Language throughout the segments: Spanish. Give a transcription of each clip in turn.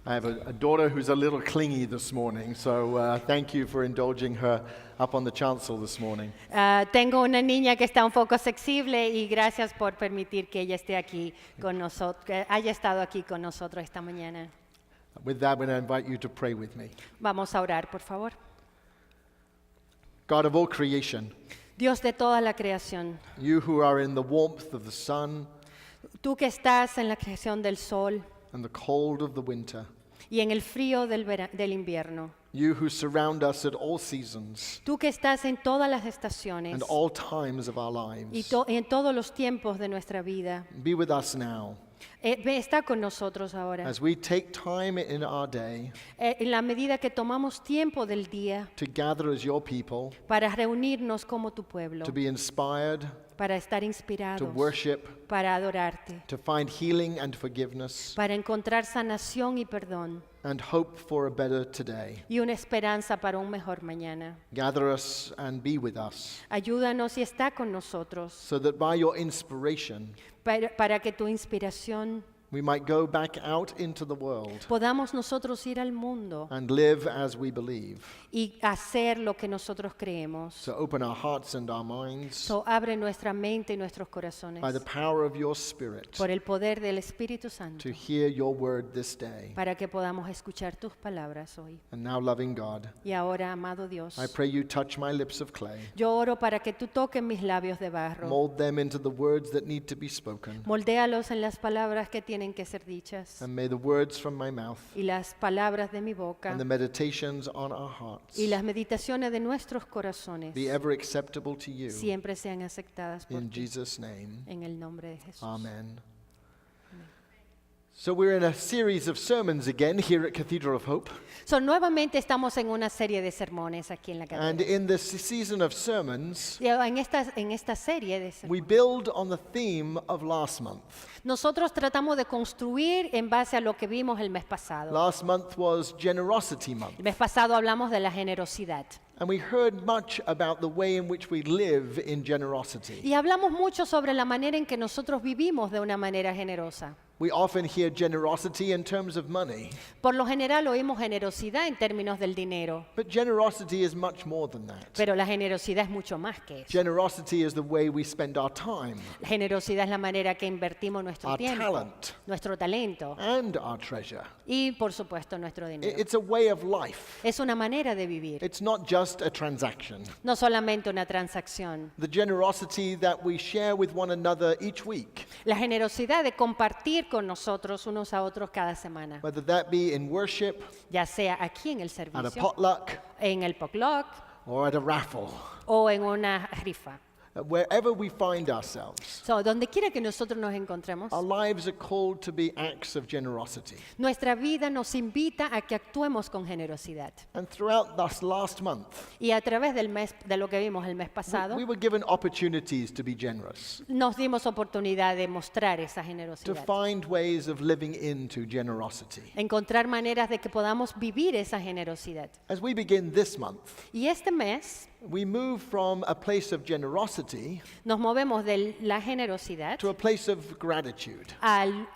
I have a daughter who's a little clingy this morning, so thank you for indulging her up on the chancel this morning. Tengo una niña que está un poco sensible y gracias por permitir que ella esté aquí con nosotros, que haya estado aquí con nosotros esta mañana. With that, I'm going to invite you to pray with me. Vamos a orar, por favor. God of all creation, Dios de toda la creación, you who are in the warmth of the sun tú que estás en la creación del sol and the cold of the winter, y en el frío del invierno, you who surround us at all seasons tú que estás en todas las estaciones and all times of our y lives, en todos los tiempos de nuestra vida, be with us now está con nosotros ahora. as we take time in our day En la medida que tomamos tiempo del día to gather as your people, para reunirnos como tu pueblo, to be inspired, para estar to inspirados, worship, para adorarte, to find healing and forgiveness, para encontrar sanación y perdón and hope for a better today. y una esperanza para un mejor mañana. Gather us and be with us, Ayúdanos y está con nosotros so that by your inspiration para que tu inspiración we might go back out into the world podamos nosotros ir al mundo and live as we believe. y hacer lo que nosotros creemos. So open our hearts and our minds So abre nuestra mente y nuestros corazones by the power of your Spirit por el poder del Espíritu Santo to hear your word this day. para que podamos escuchar tus palabras hoy. And now, loving God, Y ahora, amado Dios, I pray you touch my lips of clay, yo oro para que tú toques mis labios de barro, mold them into the words that need to be spoken, moldéalos en las palabras que tienen que ser dichas and may the words from my mouth y las palabras de mi boca and the meditations on our hearts y las meditaciones de nuestros corazones be ever acceptable to you. siempre sean aceptadas por In ti. Jesus' name, En el nombre de Jesús. amen. So we're in a series of sermons again here at Cathedral of Hope. So, nuevamente estamos en una serie de sermones aquí en la And catedral. in this season of sermons, Y en esta serie de sermones, we build on the theme of last month. nosotros tratamos de construir en base a lo que vimos el mes pasado. Last month was Generosity Month. El mes pasado hablamos de la generosidad. And we heard much about the way in which we live in generosity. Y hablamos mucho sobre la manera en que nosotros vivimos de una manera generosa. We often hear generosity in terms of money, Por lo general oímos generosidad en términos del dinero, but generosity is much more than that. pero la generosidad es mucho más que eso. Generosity is the way we spend our time, La generosidad es la manera que invertimos nuestro our tiempo, talent, nuestro talento and our treasure. y, por supuesto, nuestro dinero. It's a way of life. Es una manera de vivir, It's not just a transaction. no solamente una transacción. The generosity that we share with one another each week, La generosidad de compartir con nosotros unos a otros cada semana, whether that be in worship, ya sea aquí en el at a servicio, potluck, en el potluck or at a raffle, o en una rifa. wherever we find ourselves. So, donde quiera que nosotros nos encontremos, Our lives are called to be acts of generosity. nuestra vida nos invita a que actuemos con generosidad. And throughout this last month, Y a través del mes, de lo que vimos el mes pasado, we were given opportunities to be generous, nos dimos oportunidad de mostrar esa to generosidad. find ways of living into generosity. Encontrar maneras de que podamos vivir esa generosidad. As we begin this month, Y este mes we move from a place of generosity nos movemos de la generosidad to a place of gratitude. al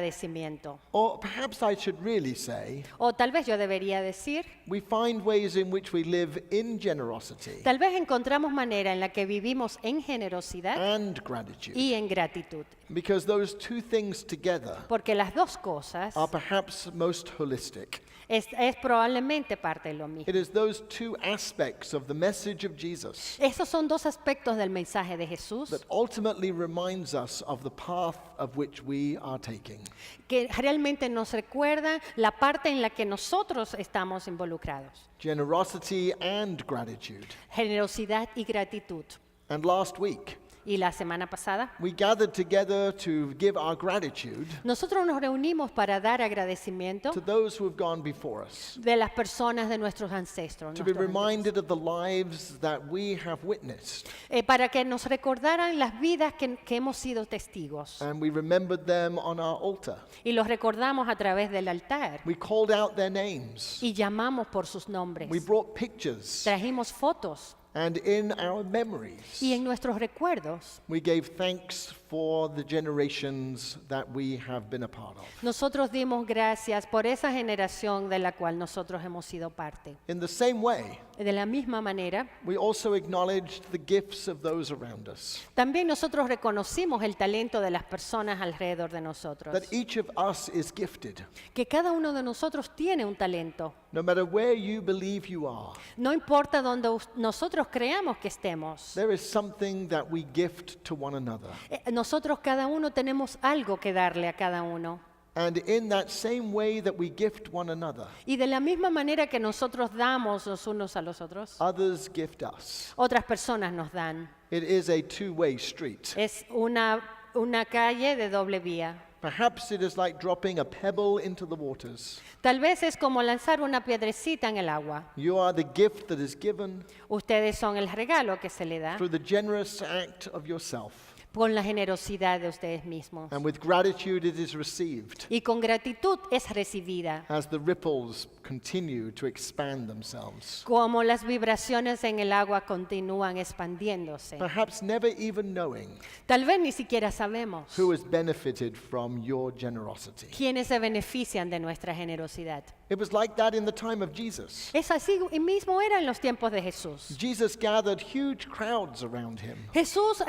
agradecimiento. Or perhaps I should really say, O tal vez yo debería decir, we find ways in which we live in generosity tal vez encontramos manera en la que vivimos en generosidad and gratitude. y en gratitud. Because those two things together Porque las dos cosas are perhaps most holistic. es probablemente parte de lo mismo. It is those two aspects of the message of Jesus Esos son dos aspectos del mensaje de Jesús that ultimately reminds us of the path of which we are taking. que realmente nos recuerdan la parte en la que nosotros estamos involucrados. Generosity and gratitude. Generosidad y gratitud. And last week, Y la semana pasada, we gathered together to give our gratitude nosotros nos reunimos para dar agradecimiento to those who have gone before us, de las personas de nuestros ancestros, to be nuestros reminded of the lives that we have witnessed. para que nos recordaran las vidas que hemos sido testigos. And we remembered them on our altar. Y los recordamos a través del altar. We called out their names. Y llamamos por sus nombres. We brought pictures. Trajimos fotos. And in our memories, Y en nuestros recuerdos we gave thanks for the generations that we have been a part of. Nosotros dimos gracias por esa generación de la cual nosotros hemos sido parte. In the same way, De la misma manera, we also acknowledged the gifts of those around us. también nosotros reconocimos el talento de las personas alrededor de nosotros. That each of us is gifted. Que cada uno de nosotros tiene un talento. No matter where you believe you are, No importa dónde nosotros creamos que estemos. there is something that we gift to one another. Nosotros cada uno tenemos algo que darle a cada uno. And in that same way that we gift one another, Y de la misma manera que nosotros damos los unos a los otros, others gift us. otras personas nos dan. It is a two-way street. Es una calle de doble vía. Perhaps it is like dropping a pebble into the waters. Tal vez es como lanzar una piedrecita en el agua. You are the gift that is given Ustedes son el regalo que se le da through the generous act of yourself. con la generosidad de ustedes mismos. And with gratitude it is received Y con gratitud es recibida, as the ripples continue to expand themselves. como las vibraciones en el agua continúan expandiéndose. Perhaps never even knowing Tal vez ni siquiera sabemos who has benefited from your generosity. quiénes se benefician de nuestra generosidad. It was like that in the time of Jesus. Es así mismo era en los tiempos de Jesús. Jesus gathered huge crowds around him Jesús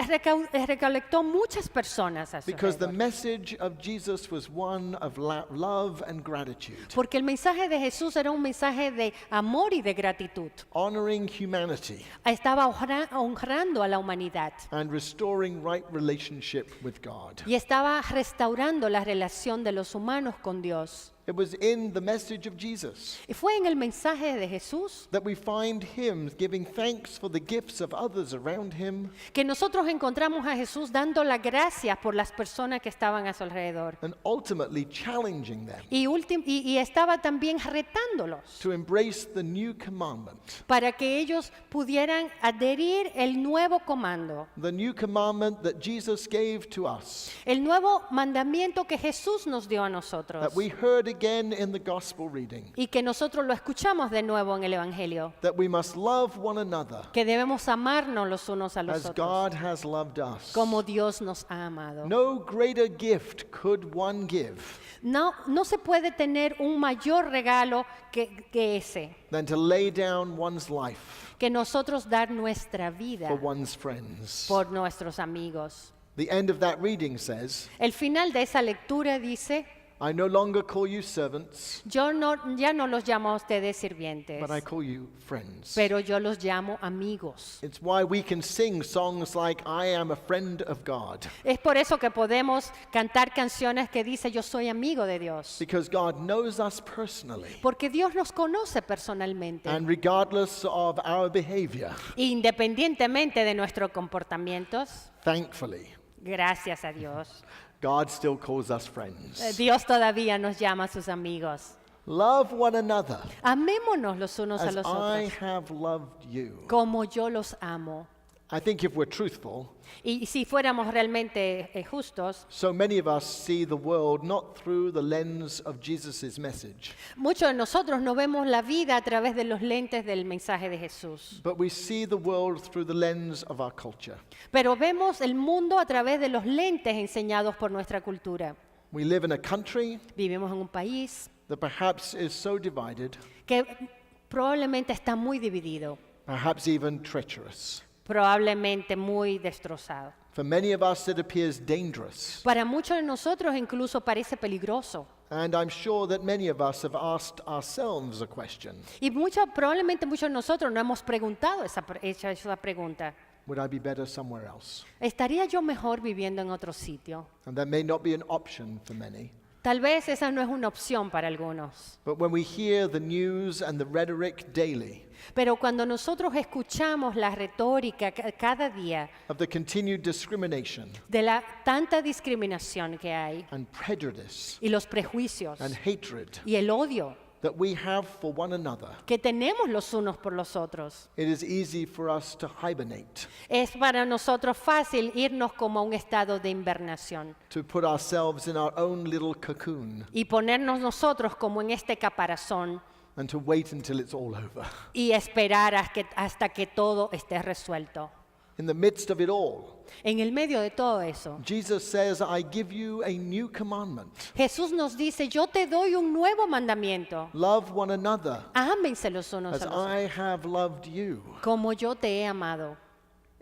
recolectó muchas personas a su because the alrededor. message of Jesus was one of love and gratitude, Porque el mensaje de Jesús era un mensaje de amor y de gratitud. honoring humanity Estaba honrando a la humanidad and restoring right relationship with God. y estaba restaurando la relación de los humanos con Dios. It was in the message of Jesus Y fue en el mensaje de Jesús that we find him giving thanks for the gifts of others around him que nosotros encontramos a Jesús dando las gracias por las personas que estaban a su alrededor. and ultimately challenging them Y estaba también retándolos to embrace the new commandment. para que ellos pudieran adherir el nuevo comando, The new commandment that Jesus gave to us, el nuevo mandamiento que Jesús nos dio a nosotros that we heard again in the gospel reading, y que nosotros lo escuchamos de nuevo en el Evangelio, that we must love one another que debemos amarnos los unos a los as otros, God has loved us. como Dios nos ha amado. No greater gift could one give No se puede tener un mayor regalo que ese, than to lay down one's life que nosotros dar nuestra vida for one's friends. por nuestros amigos. The end of that reading says, El final de esa lectura dice, I no longer call you servants, ya no los llamo a ustedes sirvientes, but I call you friends. pero yo los llamo amigos. It's why we can sing songs like I am a friend of God, Es por eso que podemos cantar canciones que dice yo soy amigo de Dios, because God knows us personally. porque Dios nos conoce personalmente. And regardless of our behavior, Independientemente de nuestros comportamientos, thankfully, gracias a Dios, God still calls us friends. Dios todavía nos llama a sus amigos. Love one another Amémonos los unos a as los I otros, have loved you. como yo los amo. I think if we're truthful, Y si fuéramos realmente justos, so many of us see the world not through the lens of Jesus' message, muchos de nosotros no vemos la vida a través de los lentes del mensaje de Jesús, but we see the world through the lens of our culture. pero vemos el mundo a través de los lentes enseñados por nuestra cultura. We live in a country Vivimos en un país that perhaps is so divided, que probablemente está muy dividido, perhaps even treacherous. probablemente muy destrozado. For many of us, it appears dangerous. Para muchos de nosotros incluso parece peligroso. And I'm sure that many of us have asked ourselves a question. Y probablemente muchos de nosotros no hemos preguntado esa pregunta. Would I be better somewhere else? ¿Estaría yo mejor viviendo en otro sitio? And that may not be an option for many. Tal vez esa no es una opción para algunos. But when we hear the news and the rhetoric daily Pero cuando nosotros escuchamos la retórica cada día of the continued discrimination de la tanta discriminación que hay and prejudice y los prejuicios and hatred y el odio that we have for one another, que tenemos los unos por los otros, it is easy for us to hibernate, es para nosotros fácil irnos como a un estado de invernación to put ourselves in our own little cocoon y ponernos nosotros como en este caparazón and to wait until it's all over. y esperar hasta que todo esté resuelto. In the midst of it all, En el medio de todo eso, Jesus says, I give you a new commandment. Jesús nos dice, yo te doy un nuevo mandamiento. Love one another Ámense los unos as a los otros, I have loved you. como yo te he amado.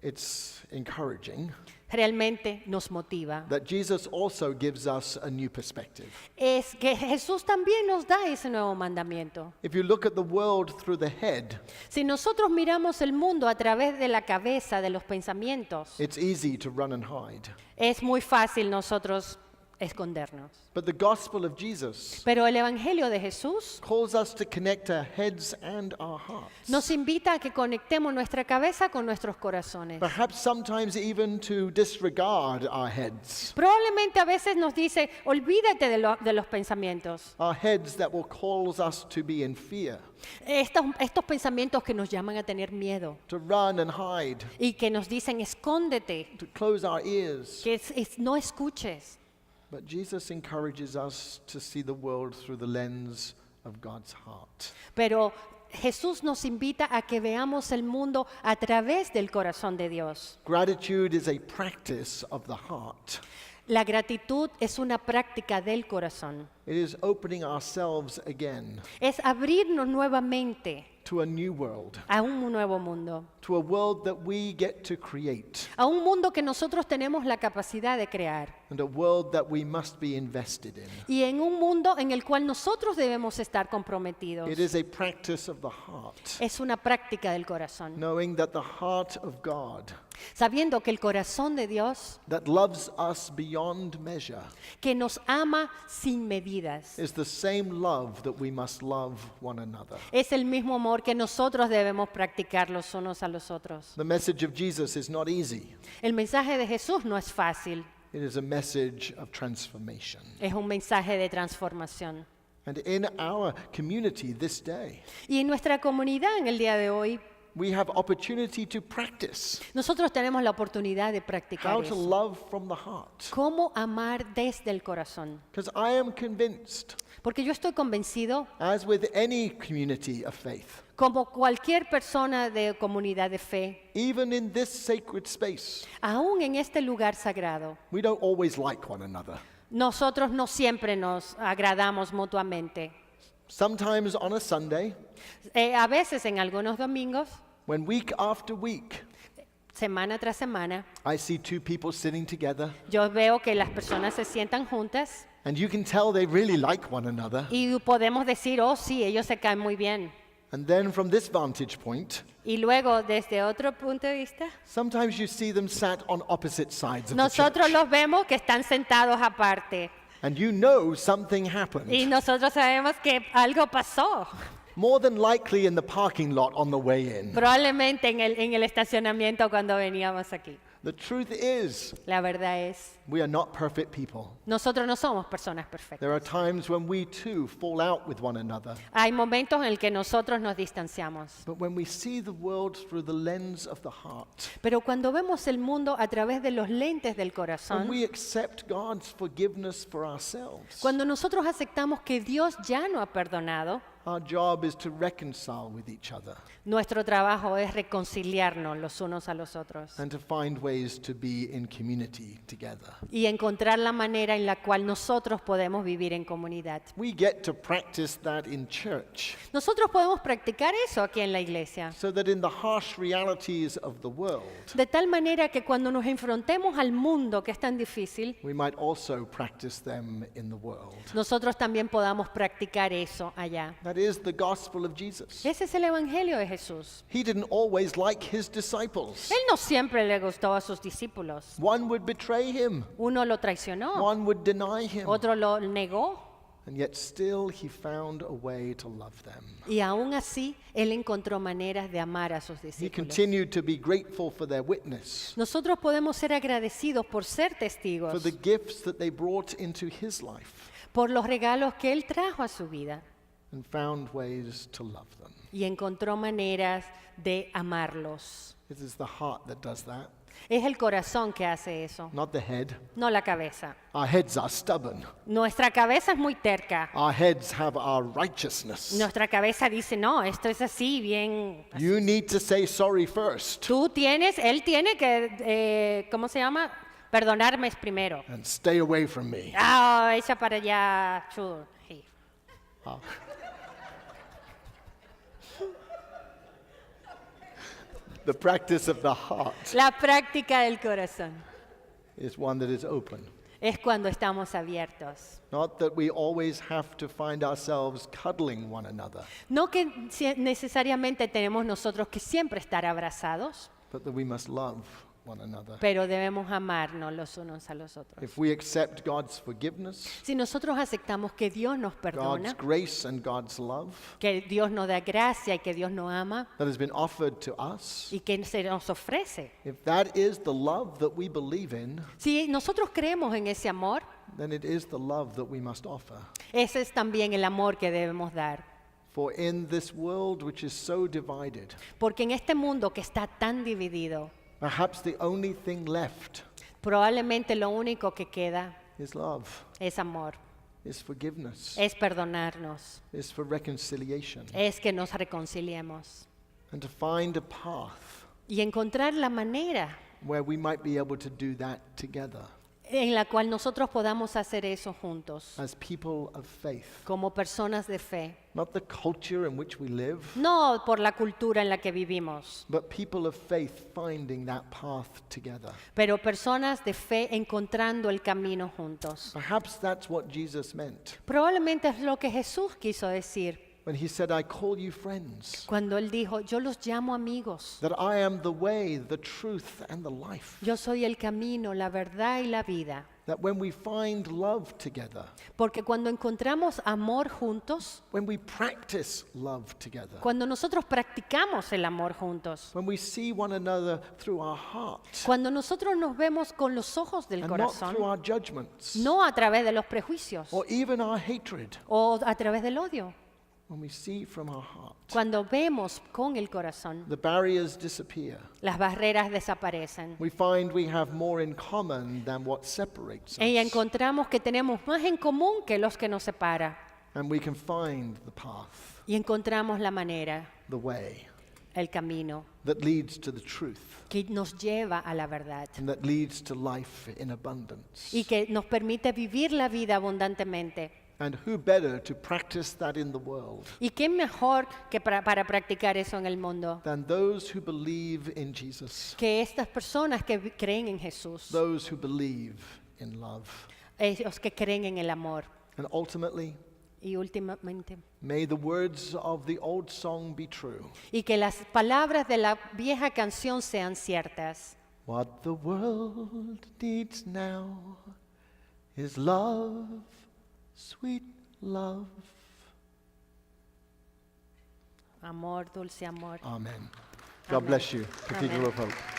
It's encouraging Realmente nos motiva. that Jesus also gives us a new perspective. Es que Jesús también nos da ese nuevo mandamiento. If you look at the world through the head, Si nosotros miramos el mundo a través de la cabeza, de los pensamientos, it's easy to run and hide. es muy fácil nosotros escondernos. But the gospel of Jesus Pero el Evangelio de Jesús calls us to connect our heads and our hearts. nos invita a que conectemos nuestra cabeza con nuestros corazones. Perhaps sometimes even to disregard our heads. Probablemente a veces nos dice, olvídate de los pensamientos. Our heads that will cause us to be in fear, Estos pensamientos que nos llaman a tener miedo to run and hide, y que nos dicen, escóndete, to close our ears. que no escuches. But Jesus encourages us to see the world through the lens of God's heart. Pero Jesús nos invita a que veamos el mundo a través del corazón de Dios. Gratitude is a practice of the heart. La gratitud es una práctica del corazón. It is opening ourselves again Es abrirnos nuevamente to a new world, a un nuevo mundo. to a world that we get to create, A un mundo que nosotros tenemos la capacidad de crear. and a world that we must be invested in. Y en un mundo en el cual nosotros debemos estar comprometidos. It is a practice of the heart, Es una práctica del corazón. knowing that the heart of God, Sabiendo que el corazón de Dios, that loves us beyond measure, que nos ama sin medidas, is the same love that we must love one another. es el mismo amor que nosotros debemos practicar los unos a los otros. The message of Jesus is not easy. El mensaje de Jesús no es fácil, It is a message of transformation. es un mensaje de transformación. And in our community this day, Y en nuestra comunidad en el día de hoy, we have opportunity to practice nosotros tenemos la oportunidad de practicar how to eso. love from the heart. Cómo amar desde el corazón. Because I am convinced, Porque yo estoy convencido, as with any community of faith, como cualquier persona de comunidad de fe, even in this sacred space, aún en este lugar sagrado, we don't always like one another. nosotros no siempre nos agradamos mutuamente. Sometimes on a Sunday, A veces en algunos domingos, when week after week, semana tras semana, I see two people sitting together, yo veo que las personas se sientan juntas and you can tell they really like one another. y podemos decir, oh sí, ellos se caen muy bien. And then from this vantage point, Y luego, desde otro punto de vista, sometimes you see them sat on opposite sides of the nosotros church. los vemos que están sentados aparte And you know something happened. y nosotros sabemos que algo pasó. More than likely in the parking lot on the way in. Probablemente en el estacionamiento cuando veníamos aquí. The truth is, La verdad es, we are not perfect people. nosotros no somos personas perfectas. There are times when we too fall out with one another. Hay momentos en el que nosotros nos distanciamos. But when we see the world through the lens of the heart, Pero cuando vemos el mundo a través de los lentes del when corazón, we accept God's forgiveness for ourselves, cuando nosotros aceptamos que Dios ya nos ha perdonado, our job is to reconcile with each other nuestro trabajo es reconciliarnos los unos a los otros and to find ways to be in community together. y encontrar la manera en la cual nosotros podemos vivir en comunidad. We get to practice that in church Nosotros podemos practicar eso aquí en la iglesia, so that in the harsh realities of the world, de tal manera que cuando nos enfrentemos al mundo que es tan difícil, we might also practice them in the world. nosotros también podamos practicar eso allá. That is the gospel of Jesus. Ese es el evangelio de Jesús. He didn't always like his disciples. Él no siempre le gustó a sus discípulos. One would betray him, Uno lo traicionó, one would deny him, otro lo negó, and yet still he found a way to love them. y aún así él encontró maneras de amar a sus He discípulos. continued to be grateful for their witness, Nosotros podemos ser agradecidos por ser for testigos, the gifts that they brought into his life, por los regalos que él trajo a su vida, and found ways to love them. y encontró maneras de amarlos. It is the heart that does that. Es el corazón que hace eso, not the head. no la cabeza. Our heads are stubborn. Nuestra cabeza es muy terca. Our heads have our righteousness. Nuestra cabeza dice, no, esto es así, bien. You need to say sorry first Él tiene que, ¿cómo se llama? Perdonarme primero. and stay away from me. Ah, echa para allá, sure. Sí. The practice of the heart La práctica del corazón is one that is open. es cuando estamos abiertos. Not that we always have to find ourselves cuddling one another, No que necesariamente tenemos nosotros que siempre estar abrazados, but that we must love one another. pero debemos amarnos los unos a los otros. If we accept God's forgiveness, Si nosotros aceptamos que Dios nos God's perdona, grace and God's love que Dios nos da gracia y que Dios nos ama that has been offered to us, y que se nos ofrece. if that is the love that we believe in, Si nosotros creemos en ese amor, then it is the love that we must offer. ese es también el amor que debemos dar. For in this world which is so divided, Porque en este mundo que está tan dividido, perhaps the only thing left probablemente lo único que queda is love, es amor, is forgiveness, es perdonarnos, is for reconciliation, es que nos reconciliemos and to find a path y encontrar la manera where we might be able to do that together en la cual nosotros podamos hacer eso juntos, as people of faith. como personas de fe. Not the culture in which we live, No por la cultura en la que vivimos, but people of faith finding that path together. pero personas de fe encontrando el camino juntos. Perhaps that's what Jesus meant Probablemente es lo que Jesús quiso decir when he said, I call you friends, cuando Él dijo, yo los llamo amigos. that I am the way, the truth, and the life. Yo soy el camino, la verdad y la vida. That when we find love together, Porque cuando encontramos amor juntos, when we practice love together, cuando nosotros practicamos el amor juntos, when we see one another through our heart cuando nosotros nos vemos con los ojos del and not corazón, through our judgments no a través de los prejuicios or even our hatred, o a través del odio, when we see from our heart, cuando vemos con el corazón, the barriers disappear. las barreras desaparecen. We find we have more in common than what separates Y us. encontramos que tenemos más en común que los que nos separan. And we can find the path, Y encontramos la manera, the way el camino, that leads to the truth que nos lleva a la verdad and that leads to life in abundance. y que nos permite vivir la vida abundantemente. And who better to practice that in the world ¿Y qué mejor que para practicar eso en el mundo? than those who believe in Jesus, Que estas personas que creen en Jesús, those who believe in love. ellos que creen en el amor. And ultimately, Y últimamente, may the words of the old song be true. y que las palabras de la vieja canción sean ciertas. What the world needs now is love, sweet love. Amor, dulce amor. Amen. God bless you, Cathedral Amen. of Hope.